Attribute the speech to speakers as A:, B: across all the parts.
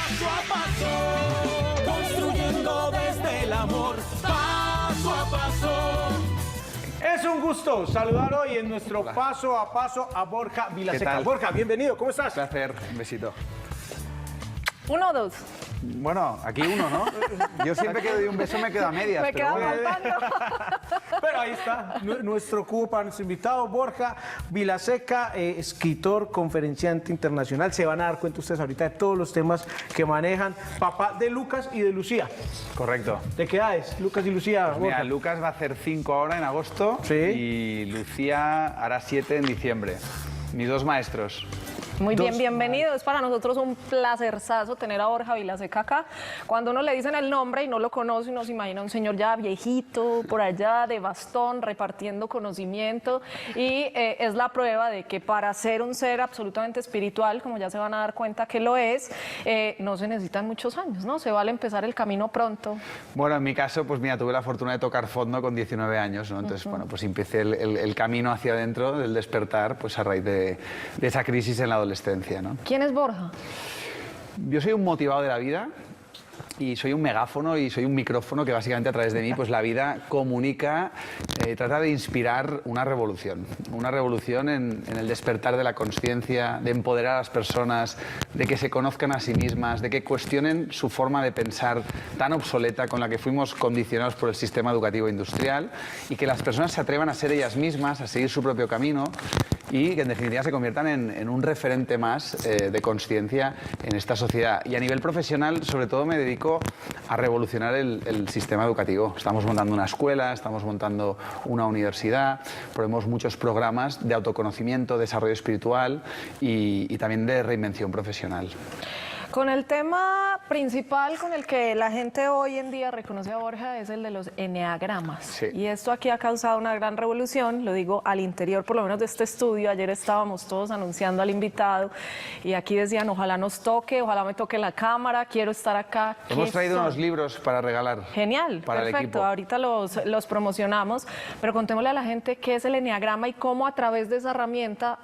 A: paso a paso, construyendo desde el amor, paso a paso.
B: Es un gusto saludar hoy en nuestro paso a Borja Vilaseca. Borja, bienvenido, ¿cómo estás?
C: Un placer, un besito.
D: 1 o 2.
C: Bueno, aquí uno, ¿no? Yo siempre que doy un beso me quedo a medias.
D: Me
C: pero
D: queda
C: bueno.
D: faltando.
B: Pero ahí está, nuestro cubo para nuestro invitado, Borja Vilaseca, escritor, conferenciante internacional. Se van a dar cuenta ustedes ahorita de todos los temas que manejan. Papá de Lucas y de Lucía.
C: Correcto.
B: ¿De qué edades, Lucas y Lucía?
C: Pues mira,
B: Borja?
C: Lucas va a hacer 5 ahora en agosto.
B: Sí.
C: Y Lucía hará 7 en diciembre. Mis 2 maestros.
D: Muy bien,
B: Dos.
D: bienvenido. Es para nosotros un placerzazo tener a Borja Vilaseca acá. Cuando uno le dicen el nombre y no lo conoce, uno se imagina un señor ya viejito, por allá, de bastón, repartiendo conocimiento. Y es la prueba de que para ser un ser absolutamente espiritual, como ya se van a dar cuenta que lo es, no se necesitan muchos años, ¿no? Se vale empezar el camino pronto.
C: Bueno, en mi caso, pues mira, tuve la fortuna de tocar fondo con 19 años, ¿no? Entonces, bueno, pues empecé el camino hacia adentro del despertar, pues a raíz de esa crisis en la adolescencia, ¿no?
D: ¿Quién es Borja?
C: Yo soy un motivado de la vida y soy un megáfono y soy un micrófono que básicamente a través de mí pues la vida comunica, trata de inspirar una revolución en el despertar de la conciencia, de empoderar a las personas, de que se conozcan a sí mismas, de que cuestionen su forma de pensar tan obsoleta con la que fuimos condicionados por el sistema educativo industrial y que las personas se atrevan a ser ellas mismas, a seguir su propio camino y que en definitiva se conviertan en un referente más de conciencia en esta sociedad. Y a nivel profesional, sobre todo, me dedico a revolucionar el sistema educativo. Estamos montando una escuela, estamos montando una universidad, promovemos muchos programas de autoconocimiento, desarrollo espiritual y también de reinvención profesional.
D: Con el tema principal con el que la gente hoy en día reconoce a Borja es el de los eneagramas.
C: Sí.
D: Y esto aquí ha causado una gran revolución, lo digo al interior por lo menos de este estudio. Ayer estábamos todos anunciando al invitado y aquí decían, ojalá nos toque, ojalá me toque la cámara, quiero estar acá.
C: Hemos traído unos libros para regalar.
D: Genial,
C: para el
D: perfecto.
C: equipo.
D: Ahorita los promocionamos, pero contémosle a la gente qué es el eneagrama y cómo a través de esa herramienta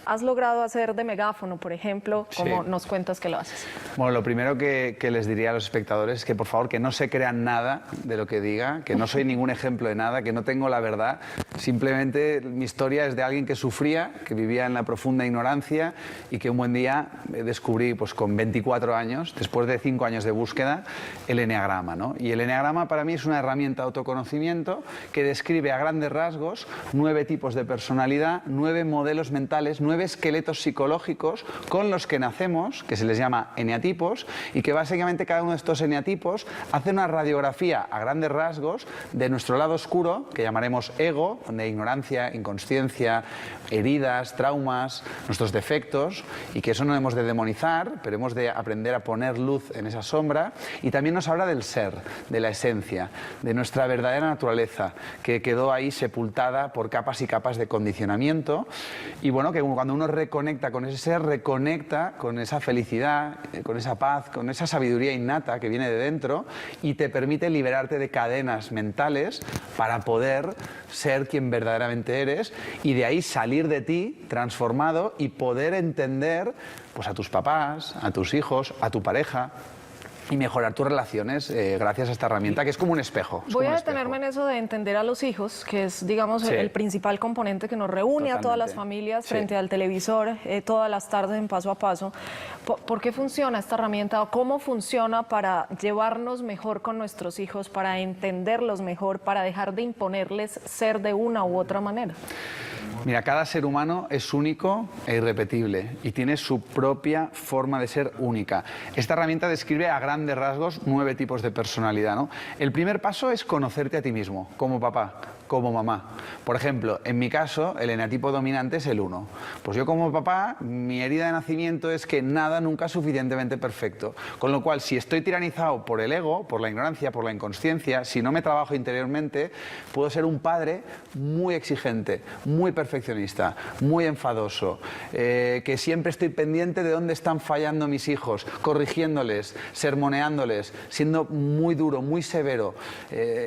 D: has logrado hacer de megáfono, por ejemplo, como
C: Sí.
D: nos cuentas que lo haces.
C: Bueno, lo primero que les diría a los espectadores es que por favor que no se crean nada de lo que diga, que no soy ningún ejemplo de nada, que no tengo la verdad. Simplemente mi historia es de alguien que sufría, que vivía en la profunda ignorancia y que un buen día descubrí, pues con 24 años, después de 5 años de búsqueda, el eneagrama, ¿no? Y el eneagrama para mí es una herramienta de autoconocimiento que describe a grandes rasgos 9 tipos de personalidad, 9 modelos mentales, 9 esqueletos psicológicos con los que nacemos, que se les llama eneatipos, y que básicamente cada uno de estos eneatipos hace una radiografía a grandes rasgos de nuestro lado oscuro, que llamaremos ego, donde hay ignorancia, inconsciencia, heridas, traumas, nuestros defectos, y que eso no hemos de demonizar, pero hemos de aprender a poner luz en esa sombra. Y también nos habla del ser, de la esencia, de nuestra verdadera naturaleza, que quedó ahí sepultada por capas y capas de condicionamiento. Y bueno, que cuando uno reconecta con ese ser, reconecta con esa felicidad, con esa paz, con esa sabiduría innata que viene de dentro y te permite liberarte de cadenas mentales para poder ser quien verdaderamente eres y de ahí salir de ti transformado y poder entender pues, a tus papás, a tus hijos, a tu pareja y mejorar tus relaciones gracias a esta herramienta que es como un espejo.
D: Voy a detenerme en eso de entender a los hijos, que es, digamos,
C: Sí.
D: el principal componente que nos reúne a todas las
C: Totalmente.
D: familias
C: Sí.
D: frente al televisor todas las tardes en Paso a Paso. ¿Por qué funciona esta herramienta o cómo funciona para llevarnos mejor con nuestros hijos, para entenderlos mejor, para dejar de imponerles ser de una u otra manera?
C: Mira, cada ser humano es único e irrepetible y tiene su propia forma de ser única. Esta herramienta describe a grandes rasgos 9 tipos de personalidad, ¿no? El primer paso es conocerte a ti mismo, como papá, como mamá. Por ejemplo, en mi caso, el eneatipo dominante es el 1. Pues yo como papá, mi herida de nacimiento es que nada nunca es suficientemente perfecto. Con lo cual, si estoy tiranizado por el ego, por la ignorancia, por la inconsciencia, si no me trabajo interiormente, puedo ser un padre muy exigente, muy perfeccionista, muy enfadoso, que siempre estoy pendiente de dónde están fallando mis hijos, corrigiéndoles, sermoneándoles, siendo muy duro, muy severo.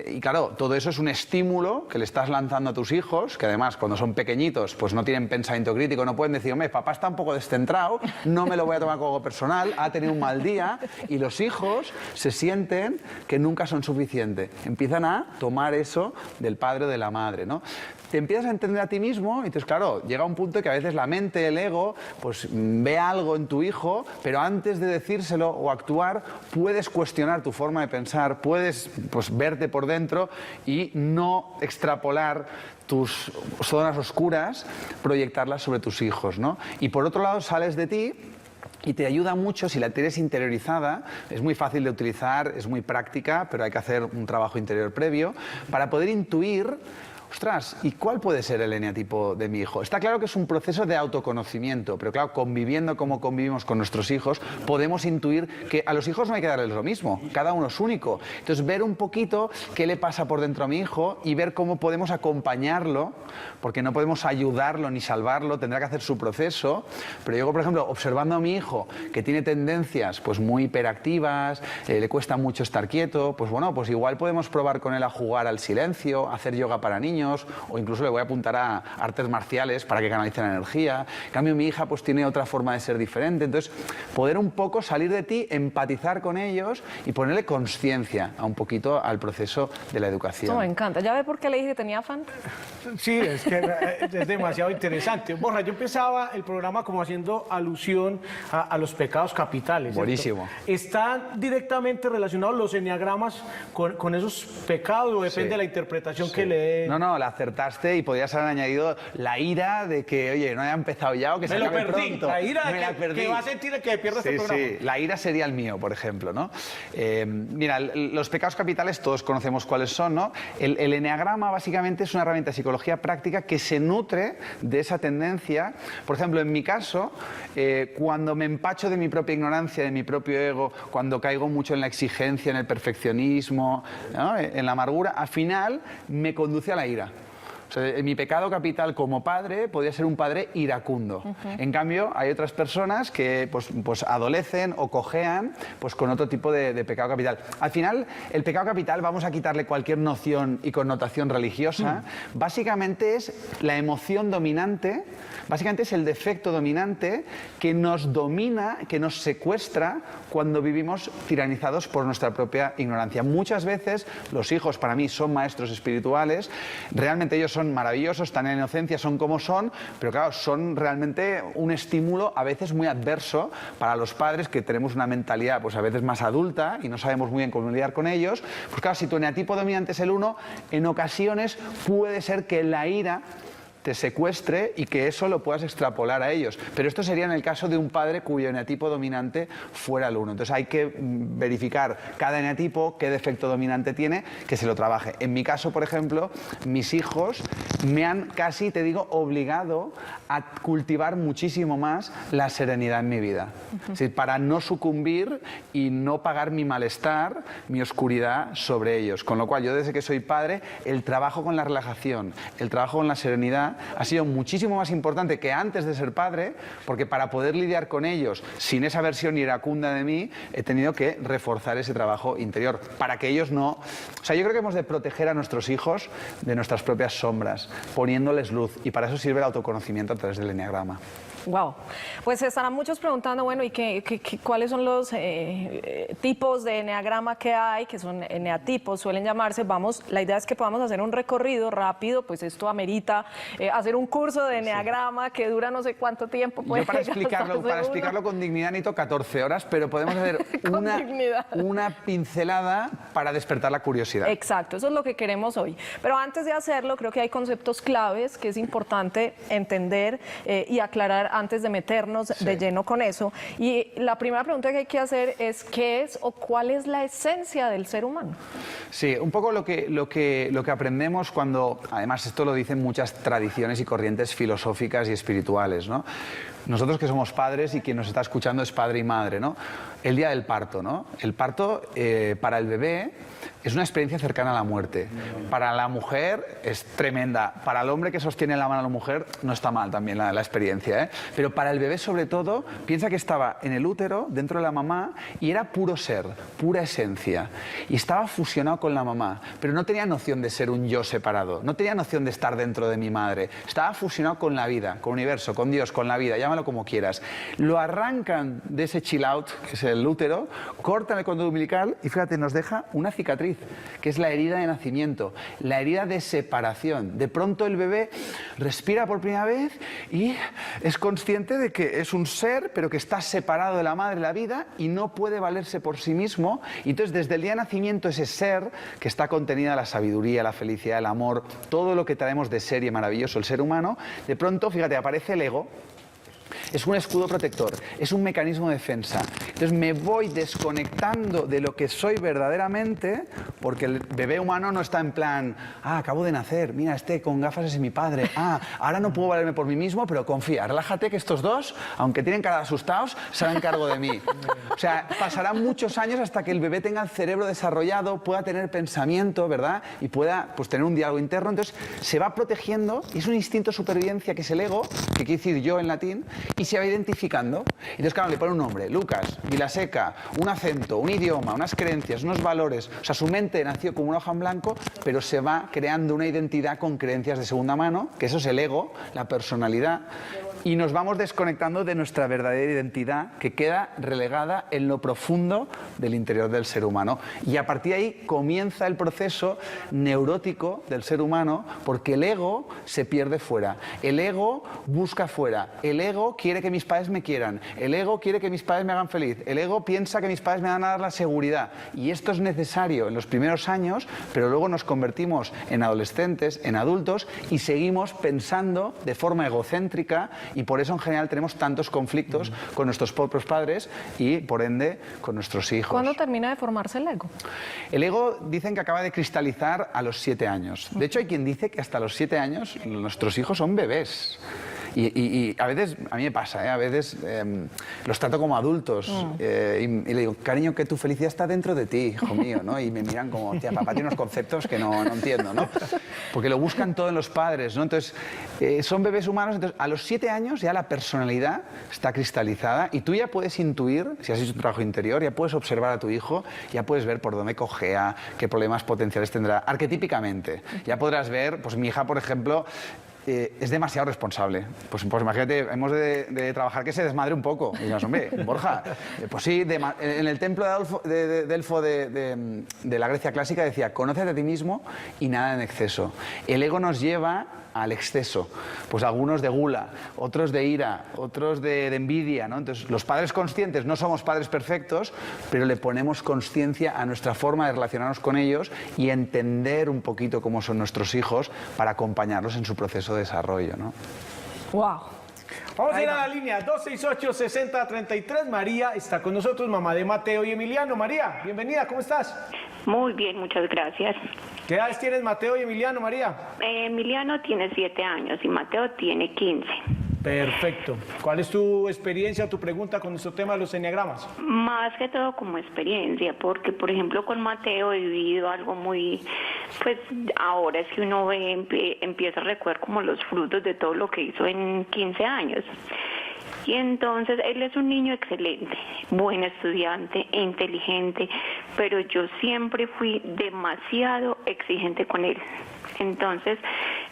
C: Y claro, todo eso es un estímulo que le estás lanzando a tus hijos, que además cuando son pequeñitos pues no tienen pensamiento crítico, no pueden decir, hombre, papá está un poco descentrado, no me lo voy a tomar como algo personal, ha tenido un mal día, y los hijos se sienten que nunca son suficientes. Empiezan a tomar eso del padre o de la madre, ¿no? Te empiezas a entender a ti mismo y entonces, claro, llega un punto que a veces la mente, el ego, pues ve algo en tu hijo, pero antes de decírselo o actuar, puedes cuestionar tu forma de pensar, puedes pues, verte por dentro y no extrapolar tus zonas oscuras, proyectarlas sobre tus hijos, ¿no? Y por otro lado, sales de ti y te ayuda mucho si la tienes interiorizada. Es muy fácil de utilizar, es muy práctica, pero hay que hacer un trabajo interior previo para poder intuir, ostras, ¿y cuál puede ser el eneatipo de mi hijo? Está claro que es un proceso de autoconocimiento, pero claro, conviviendo como convivimos con nuestros hijos, podemos intuir que a los hijos no hay que darles lo mismo, cada uno es único. Entonces, ver un poquito qué le pasa por dentro a mi hijo y ver cómo podemos acompañarlo, porque no podemos ayudarlo ni salvarlo, tendrá que hacer su proceso. Pero yo, por ejemplo, observando a mi hijo que tiene tendencias pues muy hiperactivas, le cuesta mucho estar quieto, pues bueno, pues igual podemos probar con él a jugar al silencio, a hacer yoga para niños, o incluso le voy a apuntar a artes marciales para que canalice la energía. En cambio, mi hija pues tiene otra forma de ser diferente. Entonces, poder un poco salir de ti, empatizar con ellos y ponerle conciencia a un poquito al proceso de la educación.
D: Esto me encanta. ¿Ya ve por qué le dije que tenía afán?
B: Sí, es que es demasiado interesante. Borja, yo empezaba el programa como haciendo alusión a los pecados capitales, ¿cierto?
C: Buenísimo.
B: ¿Están directamente relacionados los eneagramas con esos pecados o depende
C: Sí.
B: de la interpretación
C: Sí.
B: que le dé?
C: No, la acertaste y podías haber añadido la ira de que, oye, no haya empezado ya o que se
B: Me lo
C: acabe
B: perdí.
C: pronto.
B: La ira
C: Me la
B: de
C: perdí.
B: que va a sentir el que pierde este programa.
C: Sí, la ira sería el mío, por ejemplo, ¿no? Mira, los pecados capitales todos conocemos cuáles son, ¿no? El eneagrama básicamente es una herramienta de psicología práctica que se nutre de esa tendencia. Por ejemplo, en mi caso, cuando me empacho de mi propia ignorancia, de mi propio ego, cuando caigo mucho en la exigencia, en el perfeccionismo, ¿no? En la amargura, al final me conduce a la ira. O sea, mi pecado capital como padre podría ser un padre iracundo. En cambio, hay otras personas que pues adolecen o cojean pues, con otro tipo de pecado capital. Al final, el pecado capital, vamos a quitarle cualquier noción y connotación religiosa, básicamente es la emoción dominante, básicamente es el defecto dominante que nos domina, que nos secuestra cuando vivimos tiranizados por nuestra propia ignorancia. Muchas veces los hijos para mí son maestros espirituales, realmente ellos son maravillosos, están en inocencia, son como son, pero claro, son realmente un estímulo a veces muy adverso para los padres que tenemos una mentalidad pues a veces más adulta y no sabemos muy bien cómo lidiar con ellos. Pues claro, si tu eneatipo dominante es el 1, en ocasiones puede ser que la ira te secuestre y que eso lo puedas extrapolar a ellos. Pero esto sería en el caso de un padre cuyo eneatipo dominante fuera el 1. Entonces hay que verificar cada eneatipo, qué defecto dominante tiene, que se lo trabaje. En mi caso, por ejemplo, mis hijos me han casi, te digo, obligado a cultivar muchísimo más la serenidad en mi vida. Es decir, para no sucumbir y no pagar mi malestar, mi oscuridad sobre ellos. Con lo cual, yo desde que soy padre, el trabajo con la relajación, el trabajo con la serenidad ha sido muchísimo más importante que antes de ser padre, porque para poder lidiar con ellos sin esa versión iracunda de mí, he tenido que reforzar ese trabajo interior, para que ellos no... O sea, yo creo que hemos de proteger a nuestros hijos de nuestras propias sombras, poniéndoles luz, y para eso sirve el autoconocimiento a través del eneagrama.
D: Wow. Pues estarán muchos preguntando, bueno, ¿y cuáles son los tipos de eneagrama que hay? Que son eneatipos, suelen llamarse. La idea es que podamos hacer un recorrido rápido, pues esto amerita hacer un curso de eneagrama que dura no sé cuánto tiempo.
C: Yo para explicarlo con dignidad necesito 14 horas, pero podemos hacer una pincelada para despertar la curiosidad.
D: Exacto, eso es lo que queremos hoy. Pero antes de hacerlo, creo que hay conceptos claves que es importante entender y aclarar antes de meternos de lleno con eso. Y la primera pregunta que hay que hacer es ¿qué es o cuál es la esencia del ser humano?
C: Sí, un poco lo que aprendemos cuando, además esto lo dicen muchas tradiciones y corrientes filosóficas y espirituales, ¿no? Nosotros que somos padres y quien nos está escuchando es padre y madre, ¿no? El día del parto, ¿no? El parto para el bebé es una experiencia cercana a la muerte. Para la mujer es tremenda. Para el hombre que sostiene la mano a la mujer no está mal también la experiencia, ¿eh? Pero para el bebé sobre todo, piensa que estaba en el útero, dentro de la mamá, y era puro ser, pura esencia. Y estaba fusionado con la mamá, pero no tenía noción de ser un yo separado, no tenía noción de estar dentro de mi madre. Estaba fusionado con la vida, con el universo, con Dios, con la vida, llámalo como quieras. Lo arrancan de ese chill out, que es el útero, cortan el cordón umbilical y fíjate, nos deja una cicatriz, que es la herida de nacimiento, la herida de separación. De pronto el bebé respira por primera vez y es consciente de que es un ser, pero que está separado de la madre, la vida, y no puede valerse por sí mismo. Y entonces desde el día de nacimiento ese ser, que está contenida la sabiduría, la felicidad, el amor, todo lo que traemos de ser y maravilloso el ser humano, de pronto, fíjate, aparece el ego. Es un escudo protector, es un mecanismo de defensa. Entonces me voy desconectando de lo que soy verdaderamente, porque el bebé humano no está en plan, acabo de nacer, mira, con gafas es mi padre, ahora no puedo valerme por mí mismo, pero confía, relájate que estos dos, aunque tienen cara de asustados, se harán cargo de mí. O sea, pasarán muchos años hasta que el bebé tenga el cerebro desarrollado, pueda tener pensamiento, ¿verdad? Y pueda pues, tener un diálogo interno. Entonces se va protegiendo, y es un instinto de supervivencia que es el ego, que quiere decir yo en latín, y se va identificando. Entonces, claro, le pone un nombre, Lucas, Vilaseca, un acento, un idioma, unas creencias, unos valores. O sea, su mente nació como una hoja en blanco, pero se va creando una identidad con creencias de segunda mano, que eso es el ego, la personalidad. Y nos vamos desconectando de nuestra verdadera identidad, que queda relegada en lo profundo del interior del ser humano. Y a partir de ahí comienza el proceso neurótico del ser humano, porque el ego se pierde fuera. El ego busca fuera. El ego quiere que mis padres me quieran. El ego quiere que mis padres me hagan feliz. El ego piensa que mis padres me van a dar la seguridad. Y esto es necesario en los primeros años, pero luego nos convertimos en adolescentes, en adultos, y seguimos pensando de forma egocéntrica. Y por eso en general tenemos tantos conflictos con nuestros propios padres y por ende con nuestros hijos.
D: ¿Cuándo termina de formarse el ego?
C: El ego dicen que acaba de cristalizar a los 7 años. De hecho hay quien dice que hasta los 7 años nuestros hijos son bebés. Y a veces, a mí me pasa, a veces los trato como adultos y le digo, cariño, que tu felicidad está dentro de ti, hijo mío, ¿no? Y me miran como, tía, papá tiene unos conceptos que no entiendo, ¿no? Porque lo buscan todo en los padres, ¿no? Entonces, son bebés humanos, entonces a los 7 años ya la personalidad está cristalizada y tú ya puedes intuir, si has hecho un trabajo interior, ya puedes observar a tu hijo, ya puedes ver por dónde cojea, qué problemas potenciales tendrá, arquetípicamente. Ya podrás ver, pues mi hija, por ejemplo, es demasiado responsable. Pues imagínate, hemos de trabajar que se desmadre un poco. Y digas, hombre, Borja, pues sí, en el templo de Delfo de la Grecia clásica decía, conócete a ti mismo y nada en exceso. El ego nos lleva al exceso, pues algunos de gula, otros de ira, otros de envidia, ¿no? Entonces, los padres conscientes no somos padres perfectos, pero le ponemos conciencia a nuestra forma de relacionarnos con ellos y entender un poquito cómo son nuestros hijos para acompañarlos en su proceso de desarrollo, ¿no?
D: ¡Wow!
B: Vamos a ir a la línea 268-6033. María está con nosotros, mamá de Mateo y Emiliano. María, bienvenida, ¿cómo estás?
E: Muy bien, muchas gracias.
B: ¿Qué edades tienes Mateo y Emiliano, María?
E: Emiliano tiene 7 años y Mateo tiene 15.
B: Perfecto. ¿Cuál es tu experiencia o tu pregunta con nuestro tema de los enneagramas?
E: Más que todo como experiencia, porque por ejemplo con Mateo he vivido algo muy, pues ahora es que uno ve, empieza a recordar como los frutos de todo lo que hizo en 15 años. Y entonces él es un niño excelente, buen estudiante, inteligente, pero yo siempre fui demasiado exigente con él. Entonces,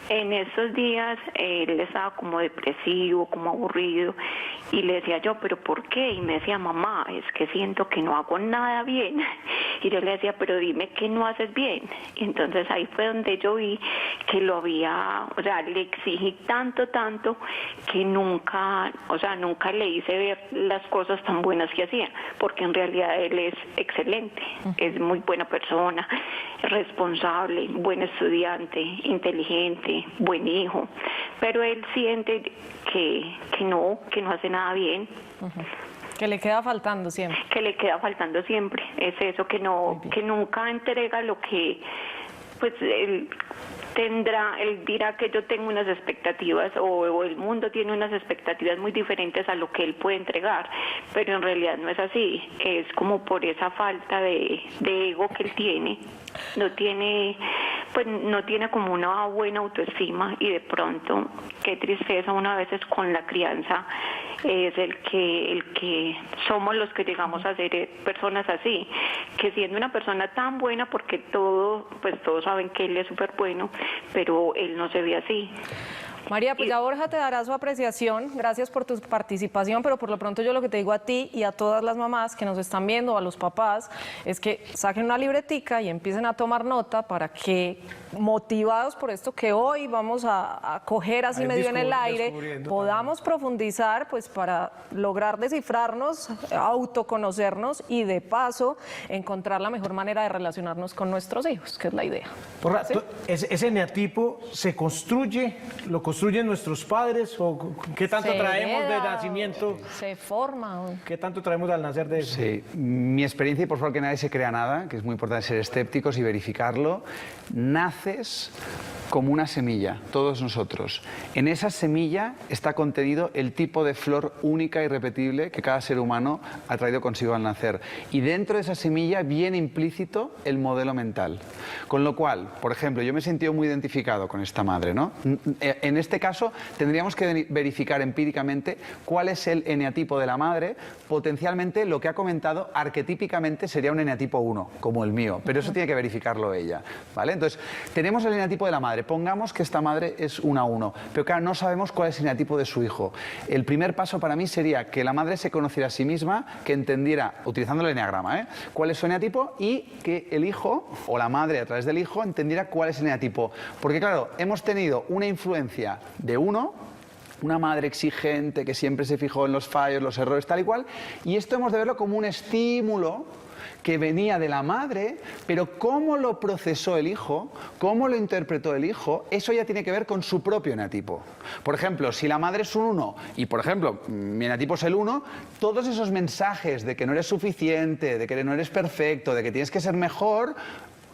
E: en esos días él estaba como depresivo, como aburrido, y le decía yo, ¿pero por qué? Y me decía, mamá, es que siento que no hago nada bien. Y yo le decía, pero dime que no haces bien. Y entonces ahí fue donde yo vi que lo había, o sea, le exigí tanto, que nunca le hice ver las cosas tan buenas que hacía, porque en realidad él es excelente, es muy buena persona, responsable, buen estudiante, inteligente, buen hijo, pero él siente que no hace nada bien.
D: Que le queda faltando siempre.
E: Que le queda faltando siempre, es eso, que nunca entrega lo que pues él dirá que yo tengo unas expectativas o el mundo tiene unas expectativas muy diferentes a lo que él puede entregar, pero en realidad no es así, es como por esa falta de ego que él tiene, no tiene como una buena autoestima y de pronto, qué tristeza, una vez con la crianza es el que somos los que llegamos a ser personas así, que siendo una persona tan buena, porque todos saben que él es súper bueno, pero él no se ve así.
D: María, pues ya Borja te dará su apreciación, gracias por tu participación, pero por lo pronto yo lo que te digo a ti y a todas las mamás que nos están viendo, a los papás, es que saquen una libretica y empiecen a tomar nota para que, motivados por esto que hoy vamos a coger así medio en el aire, podamos profundizar pues para lograr descifrarnos, autoconocernos y de paso encontrar la mejor manera de relacionarnos con nuestros hijos, que es la idea.
B: Borja,
D: ¿Sí?
B: ¿ese eneatipo se construye, lo construyen nuestros padres o qué tanto
D: Se
B: traemos de
D: hereda,
B: nacimiento?
D: Se forma.
B: ¿Qué tanto traemos al nacer de eso?
C: Sí, mi experiencia, y por favor que nadie se crea nada, que es muy importante ser escépticos y verificarlo, naces como una semilla, todos nosotros. En esa semilla está contenido el tipo de flor única y repetible que cada ser humano ha traído consigo al nacer. Y dentro de esa semilla viene implícito el modelo mental. Con lo cual, por ejemplo, yo me he sentido muy identificado con esta madre, ¿no? En este caso, tendríamos que verificar empíricamente cuál es el eneatipo de la madre. Potencialmente, lo que ha comentado, arquetípicamente sería un eneatipo 1, como el mío, pero eso tiene que verificarlo ella, ¿vale? Entonces, tenemos el eneatipo de la madre. Pongamos que esta madre es una 1, pero claro, no sabemos cuál es el eneatipo de su hijo. El primer paso para mí sería que la madre se conociera a sí misma, que entendiera, utilizando el eneagrama, cuál es su eneatipo y que el hijo, o la madre a través del hijo, entendiera cuál es el eneatipo. Porque claro, hemos tenido una influencia de 1, una madre exigente que siempre se fijó en los fallos, los errores, tal y cual, y esto hemos de verlo como un estímulo que venía de la madre, pero cómo lo procesó el hijo, cómo lo interpretó el hijo, eso ya tiene que ver con su propio eneatipo. Por ejemplo, si la madre es un 1 y, por ejemplo, mi eneatipo es el 1, todos esos mensajes de que no eres suficiente, de que no eres perfecto, de que tienes que ser mejor,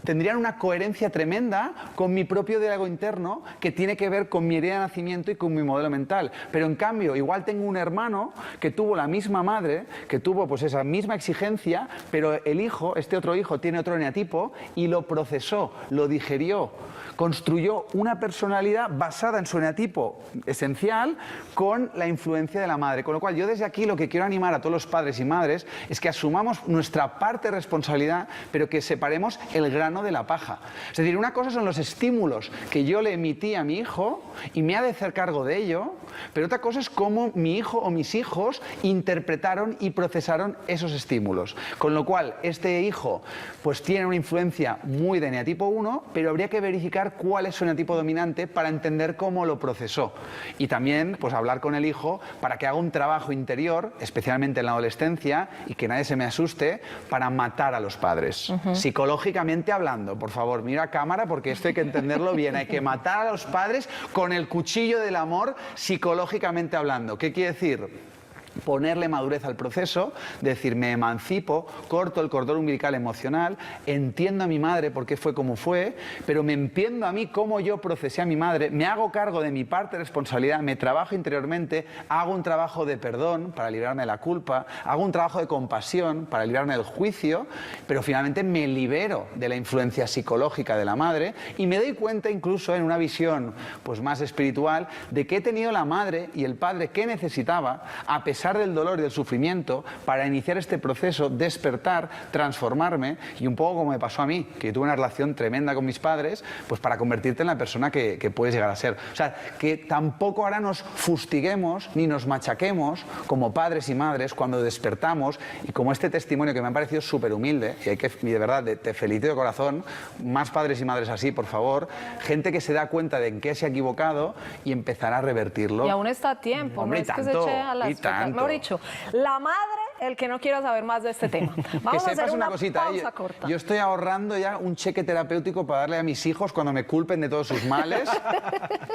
C: tendrían una coherencia tremenda con mi propio diálogo interno que tiene que ver con mi herida de nacimiento y con mi modelo mental. Pero en cambio, igual tengo un hermano que tuvo la misma madre, que tuvo pues esa misma exigencia, pero el hijo, este otro hijo, tiene otro eneatipo y lo procesó, lo digerió, construyó una personalidad basada en su eneatipo esencial con la influencia de la madre. Con lo cual, yo desde aquí lo que quiero animar a todos los padres y madres es que asumamos nuestra parte de responsabilidad, pero que separemos el grano de la paja. Es decir, una cosa son los estímulos que yo le emití a mi hijo y me ha de hacer cargo de ello, pero otra cosa es cómo mi hijo o mis hijos interpretaron y procesaron esos estímulos. Con lo cual, este hijo pues tiene una influencia muy de eneatipo 1, pero habría que verificar cuál es su eneatipo dominante para entender cómo lo procesó. Y también pues hablar con el hijo para que haga un trabajo interior, especialmente en la adolescencia, y que nadie se me asuste, para matar a los padres. Psicológicamente hablando, por favor, mira a cámara porque esto hay que entenderlo bien. Hay que matar a los padres con el cuchillo del amor, psicológicamente hablando. ¿Qué quiere decir? Ponerle madurez al proceso, decir, me emancipo, corto el cordón umbilical emocional, entiendo a mi madre por qué fue como fue, pero me entiendo a mí cómo yo procesé a mi madre, me hago cargo de mi parte de responsabilidad, me trabajo interiormente, hago un trabajo de perdón para librarme de la culpa, hago un trabajo de compasión para librarme del juicio, pero finalmente me libero de la influencia psicológica de la madre y me doy cuenta incluso en una visión pues más espiritual de que he tenido la madre y el padre que necesitaba a pesar del dolor y del sufrimiento para iniciar este proceso, despertar, transformarme y un poco como me pasó a mí, que tuve una relación tremenda con mis padres, pues para convertirte en la persona que puedes llegar a ser. O sea, que tampoco ahora nos fustiguemos ni nos machaquemos como padres y madres cuando despertamos y como este testimonio que me ha parecido súper humilde y de verdad te felicito de corazón, más padres y madres así, por favor, gente que se da cuenta de en qué se ha equivocado y empezará a revertirlo.
D: Y aún está a tiempo,
C: Hombre,
D: no es que se
C: tanto,
D: eche a las
C: y tanto.
D: Mejor dicho, la madre el que no quiera saber más de este tema.
C: Que
D: Vamos a
C: sepas
D: hacer
C: una cosita,
D: pausa corta.
C: yo estoy ahorrando ya un cheque terapéutico para darle a mis hijos cuando me culpen de todos sus males.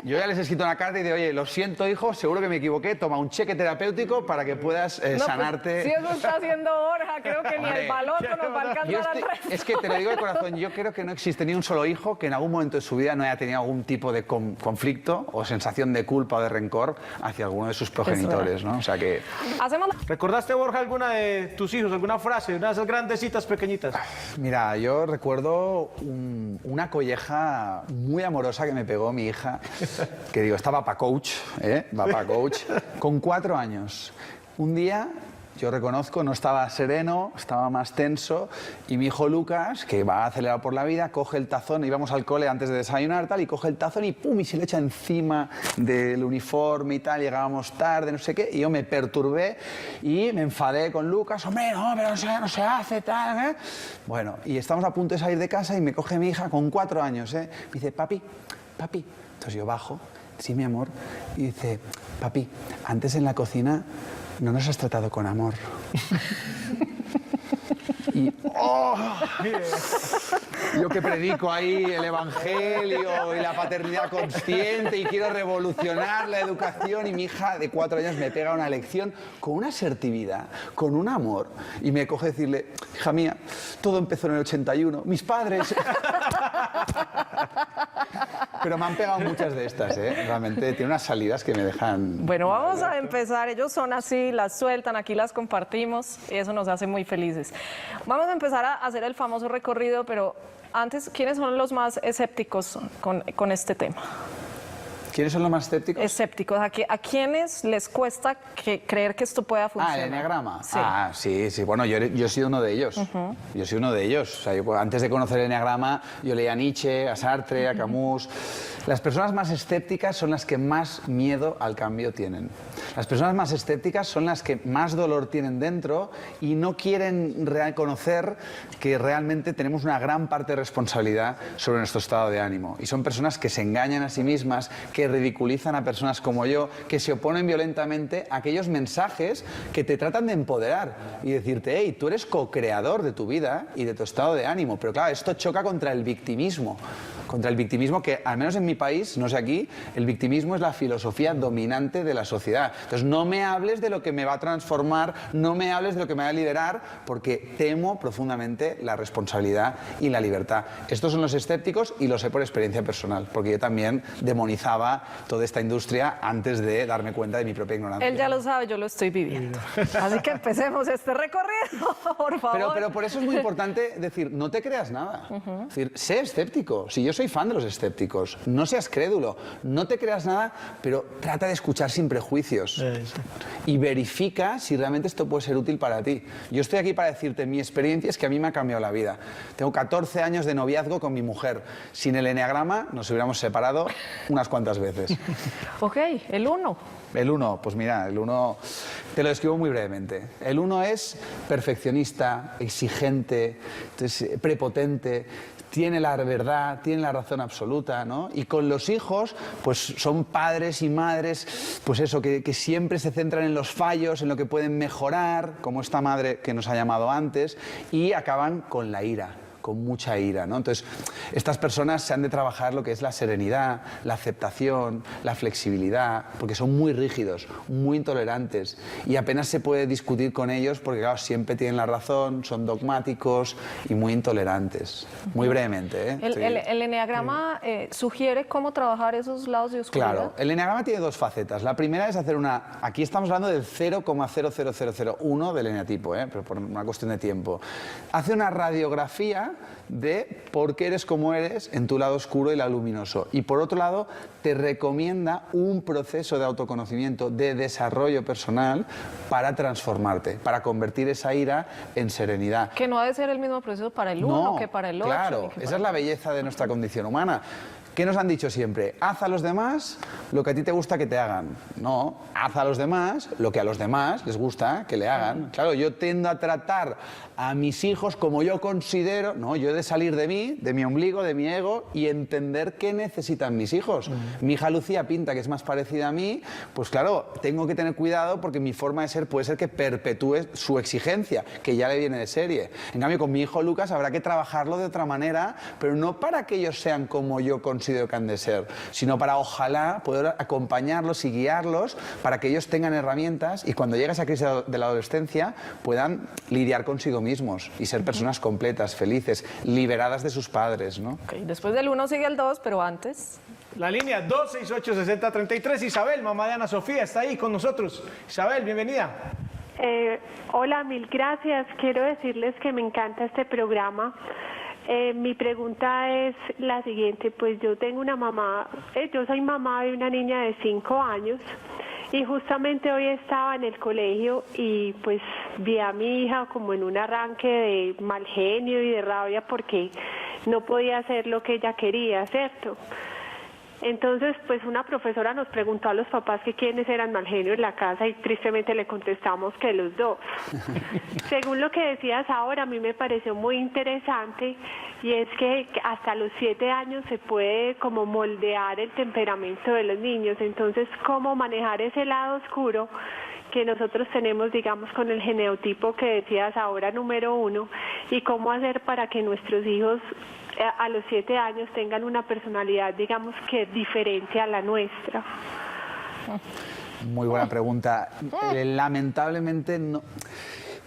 C: Yo ya les he escrito una carta y digo, oye, lo siento, hijo, seguro que me equivoqué, toma un cheque terapéutico para que puedas
D: No, pues,
C: sanarte.
D: si eso está haciendo Borja, creo que ni
C: Hombre,
D: el baloto nos va a alcanzar
C: Yo
D: al
C: estoy-
D: resto.
C: es que te lo digo de corazón, yo creo que no existe ni un solo hijo que en algún momento de su vida no haya tenido algún tipo de conflicto o sensación de culpa o de rencor hacia alguno de sus progenitores, ¿no? O sea que...
D: Hacemos
B: ¿Recordaste, Borja, alguna de tus hijos, alguna frase, una de esas grandecitas pequeñitas?
C: Mira, yo recuerdo una colleja muy amorosa que me pegó mi hija, que digo, estaba pa' coach, va pa' coach, con 4 años. Un día, yo reconozco, no estaba sereno, estaba más tenso, y mi hijo Lucas, que va acelerado por la vida, coge el tazón, íbamos al cole antes de desayunar, tal, y coge el tazón y pum, y se le echa encima del uniforme y tal, llegábamos tarde, no sé qué, y yo me perturbé y me enfadé con Lucas, hombre, no, pero no se hace, tal, ¿eh? Bueno, y estamos a punto de salir de casa y me coge mi hija con 4 años, ¿eh? Me dice, papi, papi. Entonces yo bajo, sí, mi amor, y dice, papi, antes en la cocina no nos has tratado con amor. Y, ¡oh! Yo que predico ahí el evangelio y la paternidad consciente y quiero revolucionar la educación, y mi hija de 4 años me pega una lección con una asertividad, con un amor, y me coge decirle, hija mía, todo empezó en el 81, mis padres... Pero me han pegado muchas de estas, ¿eh? Realmente tiene unas salidas que me dejan...
D: Bueno, vamos a empezar. Ellos son así, las sueltan, aquí las compartimos y eso nos hace muy felices. Vamos a empezar a hacer el famoso recorrido, pero antes, ¿quiénes son los más escépticos con este tema?
C: ¿Quiénes son los más escépticos?
D: Escépticos. ¿A quiénes les cuesta creer que esto pueda funcionar?
C: Ah, el enneagrama.
D: Sí.
C: Ah, sí, sí. Bueno, yo he sido uno de ellos. Yo he sido uno de ellos. O sea, yo, antes de conocer el enneagrama, yo leía a Nietzsche, a Sartre, a Camus. Las personas más escépticas son las que más miedo al cambio tienen. Las personas más escépticas son las que más dolor tienen dentro y no quieren reconocer que realmente tenemos una gran parte de responsabilidad sobre nuestro estado de ánimo. Y son personas que se engañan a sí mismas, que ridiculizan a personas como yo, que se oponen violentamente a aquellos mensajes que te tratan de empoderar y decirte, hey, tú eres co-creador de tu vida y de tu estado de ánimo. Pero claro, esto choca contra el victimismo que, al menos en mi país, no sé aquí, el victimismo es la filosofía dominante de la sociedad. Entonces, no me hables de lo que me va a transformar, no me hables de lo que me va a liberar, porque temo profundamente la responsabilidad y la libertad. Estos son los escépticos y lo sé por experiencia personal, porque yo también demonizaba toda esta industria antes de darme cuenta de mi propia ignorancia.
D: Él ya lo sabe, yo lo estoy viviendo. Así que empecemos este recorrido, por favor.
C: Pero por eso es muy importante decir, no te creas nada. Es decir, sé escéptico. Si yo soy fan de los escépticos, no seas crédulo, no te creas nada, pero trata de escuchar sin prejuicios. Y verifica si realmente esto puede ser útil para ti. Yo estoy aquí para decirte, mi experiencia es que a mí me ha cambiado la vida. Tengo 14 años de noviazgo con mi mujer. Sin el enneagrama nos hubiéramos separado unas cuantas veces.
D: Ok, el 1.
C: El 1, pues mira, el 1 te lo describo muy brevemente. El 1 es perfeccionista, exigente, entonces, prepotente, tiene la verdad, tiene la razón absoluta, ¿no? Y con los hijos, pues son padres y madres, pues eso, que siempre se centran en los fallos, en lo que pueden mejorar, como esta madre que nos ha llamado antes, y acaban con la ira, con mucha ira, ¿no? Entonces, estas personas se han de trabajar lo que es la serenidad, la aceptación, la flexibilidad, porque son muy rígidos, muy intolerantes, y apenas se puede discutir con ellos porque, claro, siempre tienen la razón, son dogmáticos y muy intolerantes. Muy brevemente, ¿eh?
D: El enneagrama sugiere cómo trabajar esos lados de oscuridad.
C: Claro, el enneagrama tiene dos facetas. La primera es hacer una... Aquí estamos hablando del 0,00001 del eneatipo, pero por una cuestión de tiempo. Hace una radiografía de por qué eres como eres en tu lado oscuro y lado luminoso. Y por otro lado, te recomienda un proceso de autoconocimiento, de desarrollo personal para transformarte, para convertir esa ira en serenidad.
D: Que no ha de ser el mismo proceso para el 1 que para el 8.
C: Claro, esa es la belleza de nuestra condición humana. ¿Qué nos han dicho siempre? Haz a los demás lo que a ti te gusta que te hagan. No, haz a los demás lo que a los demás les gusta que le hagan. Claro, yo tiendo a tratar a mis hijos como yo considero, no, yo he de salir de mí, de mi ombligo, de mi ego y entender qué necesitan mis hijos. Mi hija Lucía Pinta, que es más parecida a mí, pues claro, tengo que tener cuidado porque mi forma de ser puede ser que perpetúe su exigencia, que ya le viene de serie. En cambio, con mi hijo Lucas habrá que trabajarlo de otra manera, pero no para que ellos sean como yo considero que han de ser, sino para ojalá poder acompañarlos y guiarlos para que ellos tengan herramientas y cuando llegue esa crisis de la adolescencia puedan lidiar consigo mismos y ser personas completas, felices, liberadas de sus padres, ¿no?
D: Ok, después del 1 sigue el 2, pero antes...
B: La línea 268-6033. Isabel, mamá de Ana Sofía, está ahí con nosotros. Isabel, bienvenida.
F: Hola, mil gracias. Quiero decirles que me encanta este programa. Mi pregunta es la siguiente, pues yo tengo una mamá, yo soy mamá de una niña de 5 años y justamente hoy estaba en el colegio y pues vi a mi hija como en un arranque de mal genio y de rabia porque no podía hacer lo que ella quería, ¿cierto? Entonces, pues una profesora nos preguntó a los papás que quiénes eran mal genio en la casa y tristemente le contestamos que los dos. Según lo que decías ahora, a mí me pareció muy interesante y es que hasta los 7 años se puede como moldear el temperamento de los niños. Entonces, ¿cómo manejar ese lado oscuro que nosotros tenemos, digamos, con el genotipo que decías ahora, número 1, y cómo hacer para que nuestros hijos a los 7 años tengan una personalidad, digamos, que diferente a la nuestra?
C: Muy buena pregunta. Lamentablemente no...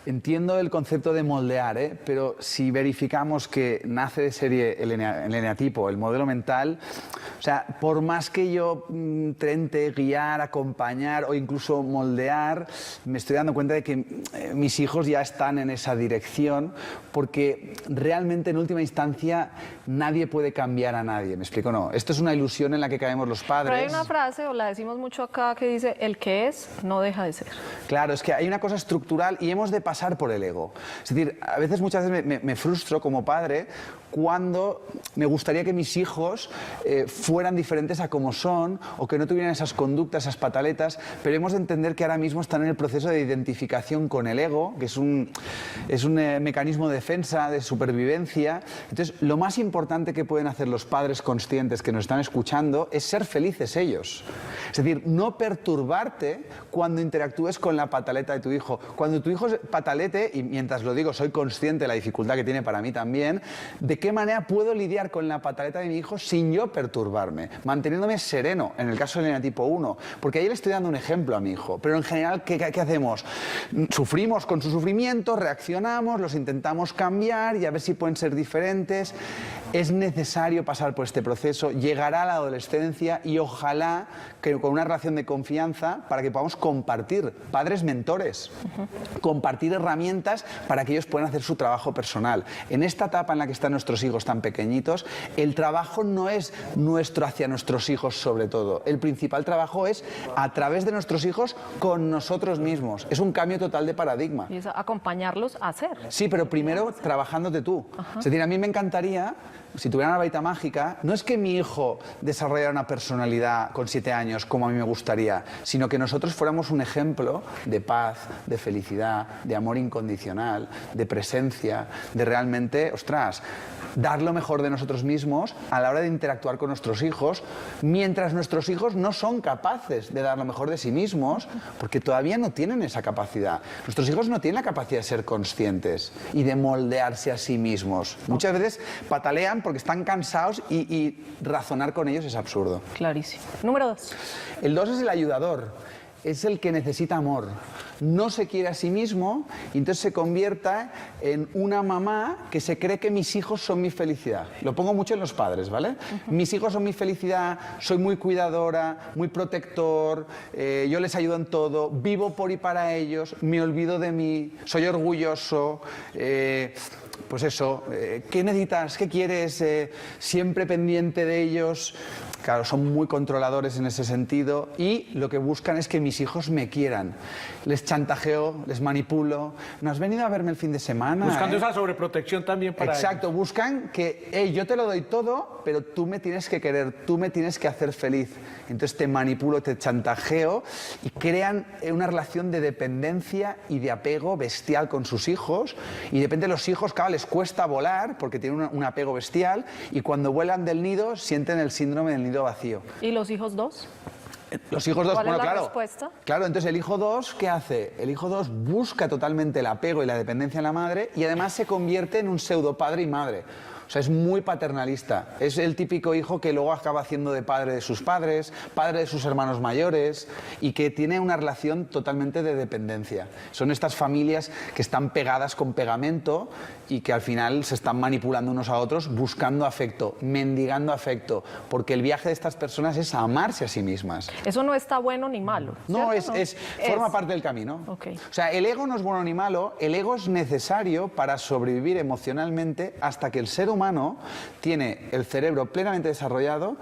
C: Entiendo el concepto de moldear, pero si verificamos que nace de serie el eneatipo, el modelo mental, o sea, por más que yo intente guiar, acompañar o incluso moldear, me estoy dando cuenta de que mis hijos ya están en esa dirección, porque realmente en última instancia nadie puede cambiar a nadie, ¿me explico? No, esto es una ilusión en la que caemos los padres.
D: Pero hay una frase, o la decimos mucho acá, que dice, el que es, no deja de ser.
C: Claro, es que hay una cosa estructural y hemos de pasar por el ego. Es decir, a veces, muchas veces me frustro como padre cuando me gustaría que mis hijos fueran diferentes a como son o que no tuvieran esas conductas, esas pataletas, pero hemos de entender que ahora mismo están en el proceso de identificación con el ego, que es un mecanismo de defensa, de supervivencia. Entonces, lo más importante que pueden hacer los padres conscientes que nos están escuchando es ser felices ellos. Es decir, no perturbarte cuando interactúes con la pataleta de tu hijo. Cuando tu hijo patalete, y mientras lo digo soy consciente de la dificultad que tiene para mí también, ¿de qué manera puedo lidiar con la pataleta de mi hijo sin yo perturbarme? Manteniéndome sereno, en el caso del eneatipo 1, porque ahí le estoy dando un ejemplo a mi hijo. Pero en general, ¿qué hacemos? Sufrimos con su sufrimiento, reaccionamos, los intentamos cambiar y a ver si pueden ser diferentes. Es necesario pasar por este proceso, llegará la adolescencia y ojalá que con una relación de confianza para que podamos compartir, padres mentores, compartir herramientas para que ellos puedan hacer su trabajo personal. En esta etapa en la que están nuestros hijos tan pequeñitos, el trabajo no es nuestro hacia nuestros hijos sobre todo. El principal trabajo es a través de nuestros hijos con nosotros mismos. Es un cambio total de paradigma.
D: Y es acompañarlos a hacer.
C: Sí, pero primero trabajándote tú. Es decir, a mí me encantaría, si tuviera una varita mágica, no es que mi hijo desarrollara una personalidad con 7 años como a mí me gustaría, sino que nosotros fuéramos un ejemplo de paz, de felicidad, de amor incondicional, de presencia, de realmente, ostras, dar lo mejor de nosotros mismos a la hora de interactuar con nuestros hijos, mientras nuestros hijos no son capaces de dar lo mejor de sí mismos, porque todavía no tienen esa capacidad. Nuestros hijos no tienen la capacidad de ser conscientes y de moldearse a sí mismos. Muchas veces patalean porque están cansados y razonar con ellos es absurdo.
D: Clarísimo. Número 2.
C: El 2 es el ayudador. Es el que necesita amor. No se quiere a sí mismo y entonces se convierta en una mamá que se cree que mis hijos son mi felicidad. Lo pongo mucho en los padres, ¿vale? Mis hijos son mi felicidad, soy muy cuidadora, muy protector, yo les ayudo en todo, vivo por y para ellos, me olvido de mí, soy orgulloso, pues eso, ¿qué necesitas? ¿Qué quieres? Siempre pendiente de ellos. Claro, son muy controladores en ese sentido y lo que buscan es que mis hijos me quieran. Les chantajeo, les manipulo. ¿No has venido a verme el fin de semana?
B: Buscando esa sobreprotección también para
C: Exacto,
B: ellos.
C: buscan que hey, yo te lo doy todo, pero tú me tienes que querer, tú me tienes que hacer feliz. Entonces te manipulo, te chantajeo y crean una relación de dependencia y de apego bestial con sus hijos. Y de repente los hijos, claro, les cuesta volar porque tienen un apego bestial y cuando vuelan del nido sienten el síndrome del nido vacío.
D: ¿Y los hijos dos?
C: Los hijos dos,
D: ¿Cuál es
C: bueno,
D: la
C: claro.
D: respuesta?
C: Claro, entonces el hijo 2, ¿qué hace? El hijo 2 busca totalmente el apego y la dependencia en la madre y además se convierte en un pseudo padre y madre. O sea, es muy paternalista. Es el típico hijo que luego acaba haciendo de padre de sus padres, padre de sus hermanos mayores y que tiene una relación totalmente de dependencia. Son estas familias que están pegadas con pegamento y que al final se están manipulando unos a otros buscando afecto, mendigando afecto, porque el viaje de estas personas es amarse a sí mismas.
D: Eso no está bueno ni malo.
C: No,
D: ¿cierto?
C: forma parte del camino.
D: Ok.
C: O sea, el ego no es bueno ni malo, el ego es necesario para sobrevivir emocionalmente hasta que el ser humano tiene el cerebro plenamente desarrollado,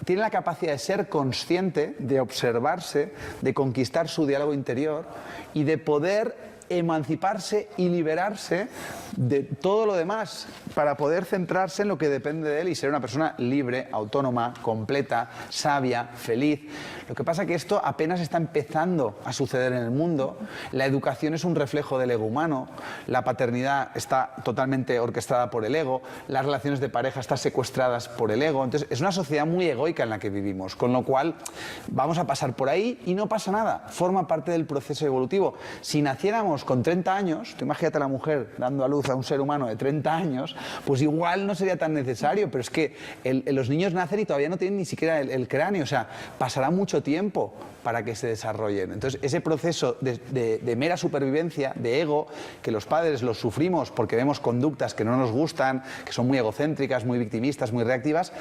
C: tiene la capacidad de ser consciente, de observarse, de conquistar su diálogo interior y de poder emanciparse y liberarse de todo lo demás para poder centrarse en lo que depende de él y ser una persona libre, autónoma, completa, sabia, feliz. Lo que pasa es que esto apenas está empezando a suceder en el mundo. La educación es un reflejo del ego humano, la paternidad está totalmente orquestada por el ego, las relaciones de pareja están secuestradas por el ego. Entonces es una sociedad muy egoica en la que vivimos, con lo cual vamos a pasar por ahí y no pasa nada, forma parte del proceso evolutivo. Si naciéramos con 30 años, tú imagínate a la mujer dando a luz a un ser humano de 30 años, pues igual no sería tan necesario, pero es que los niños nacen y todavía no tienen ni siquiera el cráneo, o sea, pasará mucho tiempo para que se desarrollen. Entonces, ese proceso de mera supervivencia, de ego, que los padres los sufrimos porque vemos conductas que no nos gustan, que son muy egocéntricas, muy victimistas, muy reactivas,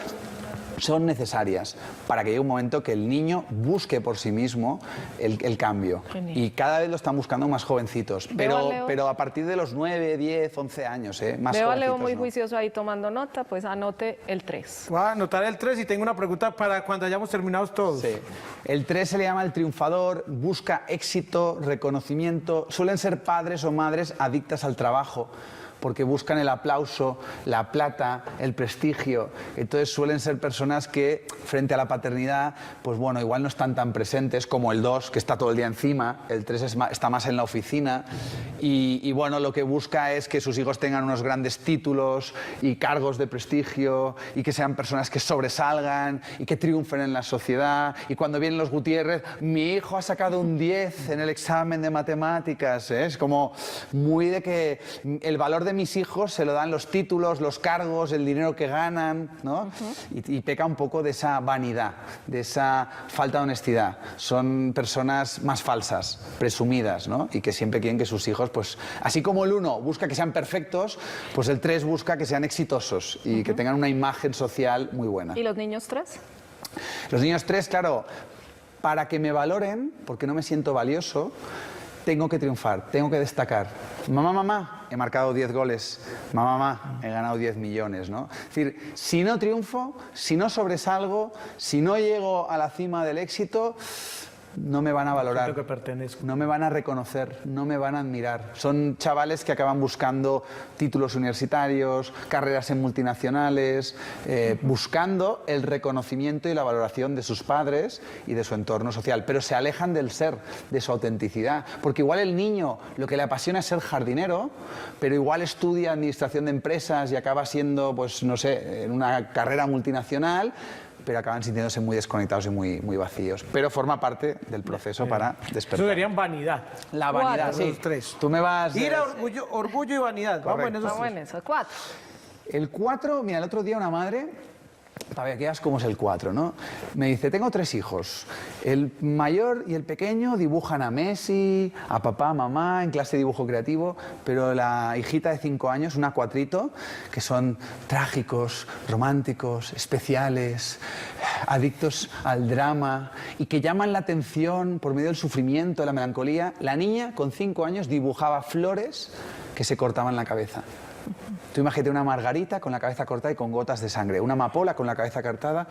C: son necesarias para que llegue un momento que el niño busque por sí mismo el cambio.
D: Genial.
C: Y cada vez lo están buscando más jovencitos,
D: Veo a Leo.
C: pero a partir de los 9, 10, 11 años, más
D: Veo a Leo
C: jovencitos,
D: muy
C: ¿no?
D: juicioso ahí tomando nota, pues anote el 3.
B: Voy a anotar el 3 y tengo una pregunta para cuando hayamos terminado todos.
C: Sí. El 3 se le llama el triunfador, busca éxito, reconocimiento, suelen ser padres o madres adictas al trabajo, porque buscan el aplauso, la plata, el prestigio. Entonces suelen ser personas que frente a la paternidad, pues bueno, igual no están tan presentes como el 2, que está todo el día encima, el 3 está más en la oficina y bueno, lo que busca es que sus hijos tengan unos grandes títulos y cargos de prestigio y que sean personas que sobresalgan y que triunfen en la sociedad. Y cuando vienen los Gutiérrez, mi hijo ha sacado un 10 en el examen de matemáticas, ¿eh? Es como muy de que el valor de mis hijos se lo dan los títulos, los cargos, el dinero que ganan, ¿no? Y peca un poco de esa vanidad, de esa falta de honestidad. Son personas más falsas, presumidas, ¿no? Y que siempre quieren que sus hijos, pues, así como el 1 busca que sean perfectos, pues el 3 busca que sean exitosos y que tengan una imagen social muy buena.
D: ¿Y los niños 3?
C: Los niños 3, claro, para que me valoren, porque no me siento valioso, tengo que triunfar, tengo que destacar. Mamá, mamá, he marcado 10 goles. Mamá, mamá, he ganado 10 millones, ¿no? Es decir, si no triunfo, si no sobresalgo, si no llego a la cima del éxito, no me van a valorar,
B: Siento que pertenezco.
C: no me van a reconocer, no me van a admirar. Son chavales que acaban buscando títulos universitarios, carreras en multinacionales, buscando el reconocimiento y la valoración de sus padres y de su entorno social, pero se alejan del ser, de su autenticidad, porque igual el niño lo que le apasiona es ser jardinero, pero igual estudia administración de empresas y acaba siendo, pues no sé, en una carrera multinacional, pero acaban sintiéndose muy desconectados y muy vacíos. Pero forma parte del proceso para
B: Eso
C: despertar.
B: serían vanidad.
C: La vanidad,
D: Cuatro.
C: sí.
B: Los 3.
C: Tú me vas...
B: Ira, orgullo y vanidad. Vamos en esos
D: Vamos
B: 3.
D: en eso. 4.
C: El 4, mira, el otro día una madre, para que veas cómo es el 4, ¿no? Me dice, tengo 3 hijos. El mayor y el pequeño dibujan a Messi, a papá, mamá, en clase de dibujo creativo, pero la hijita de 5 años, una 4, que son trágicos, románticos, especiales, adictos al drama y que llaman la atención por medio del sufrimiento, de la melancolía. La niña, con 5 años, dibujaba flores que se cortaban la cabeza. Tú imagínate una margarita con la cabeza cortada y con gotas de sangre, una amapola con la cabeza cortada.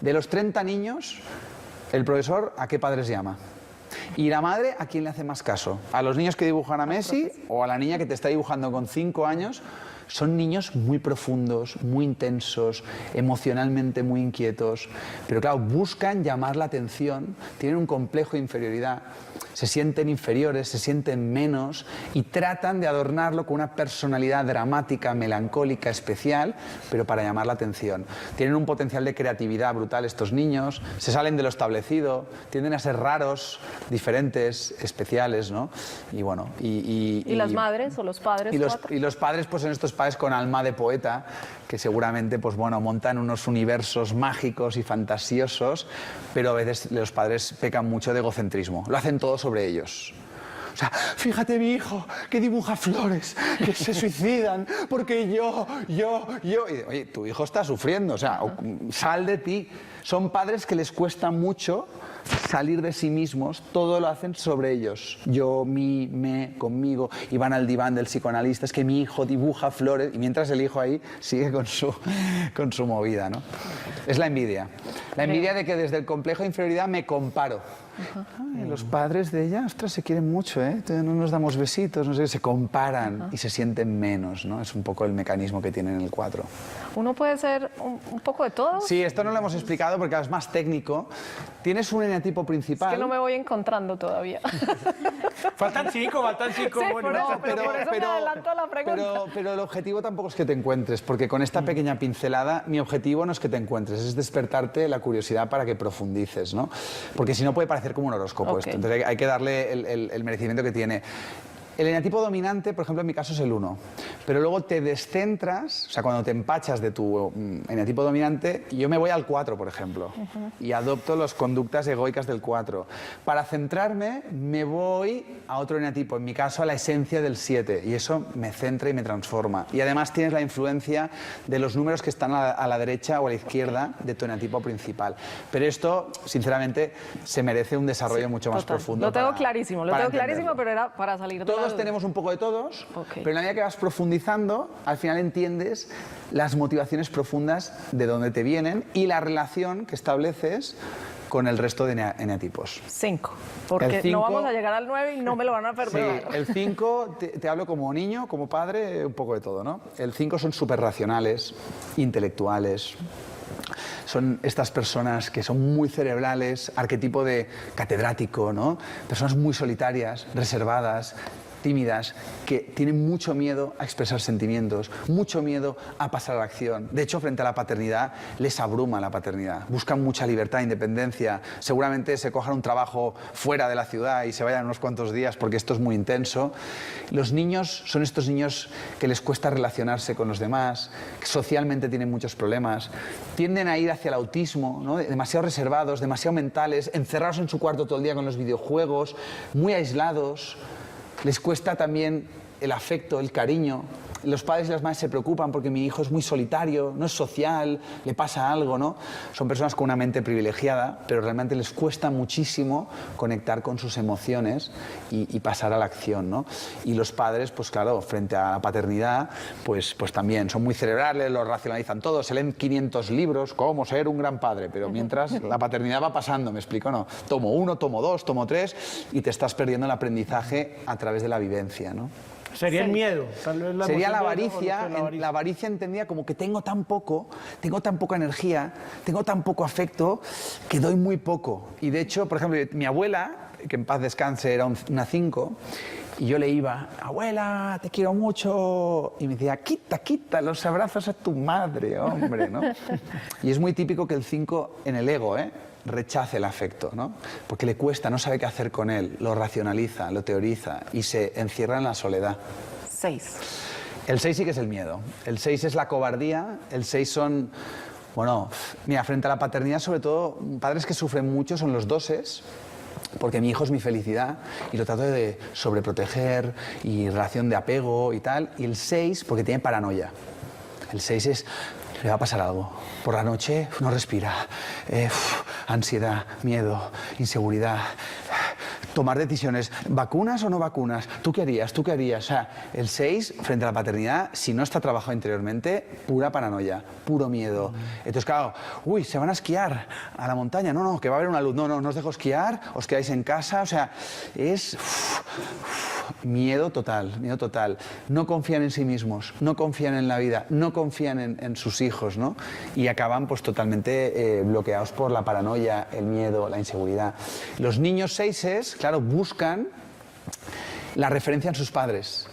C: De los 30 niños, el profesor, ¿a qué padres llama? Y la madre, ¿a quién le hace más caso? ¿A los niños que dibujan a Messi o a la niña que te está dibujando con 5 años? Son niños muy profundos, muy intensos, emocionalmente muy inquietos, pero claro, buscan llamar la atención, tienen un complejo de inferioridad, se sienten inferiores, se sienten menos y tratan de adornarlo con una personalidad dramática, melancólica, especial, pero para llamar la atención. Tienen un potencial de creatividad brutal estos niños, se salen de lo establecido, tienden a ser raros, diferentes, especiales, ¿no? Y bueno,
D: ¿Y las madres o los padres?
C: y los padres, pues son estos padres con alma de poeta, que seguramente, pues bueno, montan unos universos mágicos y fantasiosos, pero a veces los padres pecan mucho de egocentrismo, lo hacen todo sobre ellos. O sea, fíjate mi hijo que dibuja flores, que se suicidan, porque yo. Y, oye, tu hijo está sufriendo, o sea, sal de ti. Son padres que les cuesta mucho salir de sí mismos, todo lo hacen sobre ellos. Yo, mí, me, conmigo, y van al diván del psicoanalista, es que mi hijo dibuja flores, y mientras el hijo ahí sigue con su movida, ¿no? Es la envidia. La envidia de que desde el complejo de inferioridad me comparo. Ay, los padres de ella, ostras, se quieren mucho, ¿eh? No nos damos besitos, no sé, se comparan y se sienten menos, ¿no? Es un poco el mecanismo que tienen en el 4.
D: ¿Uno puede ser un poco de todo?
C: Sí, esto no lo hemos explicado porque es más técnico. Tienes un eneatipo principal.
D: Es que no me voy encontrando todavía.
B: Faltan 5.
D: Sí,
B: Bueno,
D: pero por eso me adelanto a la pregunta.
C: Pero el objetivo tampoco es que te encuentres, porque con esta pequeña pincelada, mi objetivo no es que te encuentres, es despertarte la curiosidad para que profundices, ¿no? Porque si no puede parecer como un horóscopo esto. Entonces hay que darle el merecimiento que tiene. El eneatipo dominante, por ejemplo, en mi caso es el 1, pero luego te descentras, o sea, cuando te empachas de tu eneatipo dominante, yo me voy al 4, por ejemplo, y adopto las conductas egoicas del 4. Para centrarme, me voy a otro eneatipo, en mi caso a la esencia del 7, y eso me centra y me transforma. Y además tienes la influencia de los números que están a la derecha o a la izquierda de tu eneatipo principal. Pero esto, sinceramente, se merece un desarrollo mucho más profundo.
D: Lo tengo clarísimo, pero era para salir de
C: Todos tenemos un poco de todos, pero en la medida que vas profundizando, al final entiendes las motivaciones profundas de dónde te vienen y la relación que estableces con el resto de eneatipos.
D: 5, porque no vamos a llegar al 9 y no me lo van a perder.
C: Sí, el 5, te hablo como niño, como padre, un poco de todo, ¿no? El 5 son súper racionales, intelectuales. Son estas personas que son muy cerebrales, arquetipo de catedrático, ¿no? Personas muy solitarias, reservadas, tímidas, que tienen mucho miedo a expresar sentimientos, mucho miedo a pasar a la acción. De hecho, frente a la paternidad, les abruma la paternidad. Buscan mucha libertad e independencia. Seguramente se cojan un trabajo fuera de la ciudad y se vayan unos cuantos días porque esto es muy intenso. Los niños son estos niños que les cuesta relacionarse con los demás, que socialmente tienen muchos problemas. Tienden a ir hacia el autismo, ¿no? Demasiado reservados, demasiado mentales, encerrados en su cuarto todo el día con los videojuegos, muy aislados. Les cuesta también el afecto, el cariño. Los padres y las madres se preocupan porque mi hijo es muy solitario, no es social, le pasa algo, ¿no? Son personas con una mente privilegiada, pero realmente les cuesta muchísimo conectar con sus emociones y pasar a la acción, ¿no? Y los padres, pues claro, frente a la paternidad, pues también son muy cerebrales, lo racionalizan todo, se leen 500 libros, cómo ser un gran padre, pero mientras la paternidad va pasando, ¿me explico? No, tomo 1, tomo 2, tomo 3 y te estás perdiendo el aprendizaje a través de la vivencia, ¿no?
B: Sería el miedo.
C: Sería la avaricia. La avaricia entendía como que tengo tan poca energía, tengo tan poco afecto, que doy muy poco. Y de hecho, por ejemplo, mi abuela, que en paz descanse, era una 5, y yo le iba, abuela, te quiero mucho. Y me decía, quita los abrazos a tu madre, hombre, ¿no? Y es muy típico que el 5 en el ego, rechace el afecto, ¿no? Porque le cuesta, no sabe qué hacer con él, lo racionaliza, lo teoriza y se encierra en la soledad.
D: 6.
C: El 6 sí que es el miedo. El 6 es la cobardía. El 6 son, bueno, mira, frente a la paternidad, sobre todo, padres que sufren mucho son los 2s, porque mi hijo es mi felicidad y lo trato de sobreproteger y relación de apego y tal. Y el 6 porque tiene paranoia. El 6 es, le va a pasar algo. Por la noche no respira. Ansiedad, miedo, inseguridad. tomar decisiones, ¿vacunas o no vacunas? ¿Tú qué harías? ¿Tú qué harías? O sea, el 6, frente a la paternidad, si no está trabajado interiormente, pura paranoia, puro miedo. Entonces, claro, uy, se van a esquiar a la montaña, no, que va a haber una luz, no os dejo esquiar, os quedáis en casa, o sea, es miedo total, miedo total. No confían en sí mismos, no confían en la vida, no confían en sus hijos, ¿no? Y acaban pues totalmente bloqueados por la paranoia, el miedo, la inseguridad. Los niños 6, claro, buscan la referencia en sus padres.